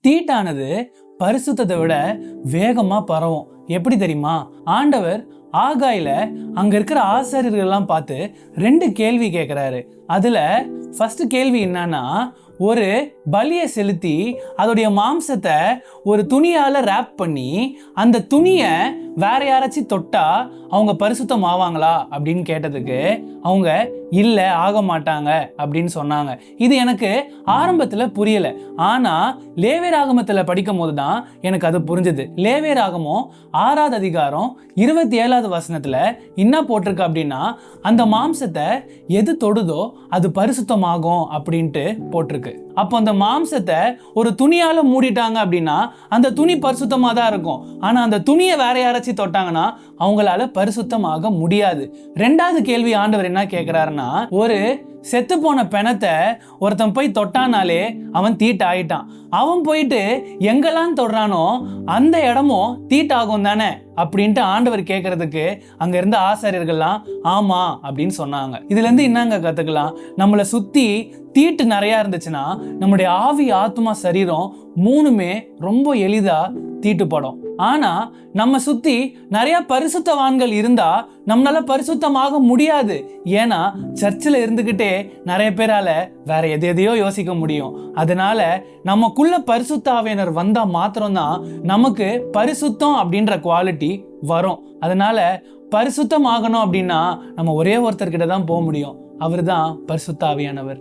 தீட்டானது பரிசுத்தத்தை விட வேகமா பரவும். எப்படி தெரியுமா? ஆண்டவர் ஆகாயில அங்க இருக்கிற ஆசாரியர்கள் எல்லாம் பார்த்து 2 கேள்வி கேட்கிறாரு. அதுல ஃபர்ஸ்ட் கேள்வி என்னன்னா, ஒரு பலியை செலுத்தி அதோடைய மாம்சத்தை ஒரு துணியால ரேப் பண்ணி அந்த துணியை வேற யாராச்சும் தொட்டா அவங்க பரிசுத்தம் ஆவாங்களா அப்படின்னு கேட்டதுக்கு அவங்க இல்ல ஆக மாட்டாங்க அப்படின்னு சொன்னாங்க. இது எனக்கு ஆரம்பத்துல புரியல. ஆனா லேவியராகமத்துல படிக்கும் போதுதான் எனக்கு அது புரிஞ்சது. லேவியராகமம் 6வது அதிகாரம் 27வது வசனத்துல என்ன போட்டிருக்கு அப்படின்னா, அந்த மாம்சத்தை எது தொடுதோ அது பரிசுத்தமாகும் அப்படின்ட்டு போட்டிருக்கு. அப்போ அந்த மாம்சத்தை ஒரு துணியால மூடிட்டாங்க அப்படின்னா அந்த துணி பரிசுத்தமா தான் இருக்கும். ஆனா அந்த துணியை வேற யாராச்சும் தொட்டாங்கன்னா அவங்களால பரிசுத்தமாக முடியாது. 2வது கேள்வி ஆண்டவர் என்ன கேட்கிறாருன்னா, ஒரு செத்து போன பிணத்தை ஒருத்தன் போய் தொட்டானாலே அவன் தீட்டாயிட்டான். அவன் போயிட்டு எங்கெல்லாம் தொடுறானோ அந்த இடமும் தீட்டாகும் தானே அப்படின்ட்டு ஆண்டவர் கேட்கறதுக்கு அங்க இருந்த ஆசாரியர்கள்லாம் ஆமா அப்படின்னு சொன்னாங்க. இதுல இருந்து என்னங்க கத்துக்கலாம்? நம்மளை சுத்தி தீட்டு நிறைய இருந்துச்சுன்னா நம்முடைய ஆவி, ஆத்மா, சரீரம் 3மே ரொம்ப எளிதா தீட்டுப்படும். ஆனா நம்ம சுத்தி நிறைய பரிசுத்தவான்கள் இருந்தா நம்மளால பரிசுத்தமாக முடியாது. ஏன்னா சர்ச்சில் இருந்துகிட்டே நிறைய பேரால வேற எதையோ யோசிக்க முடியும். அதனால நமக்குள்ள பரிசுத்த ஆவியானவர் வந்தா மாத்திரம்தான் நமக்கு பரிசுத்தம் அப்படின்ற குவாலிட்டி வரும். அதனால பரிசுத்தம் ஆகணும் அப்படின்னா நம்ம ஒரே ஒருத்தர்கிட்ட தான் போக முடியும். அவர் தான் பரிசுத்த ஆவியானவர்.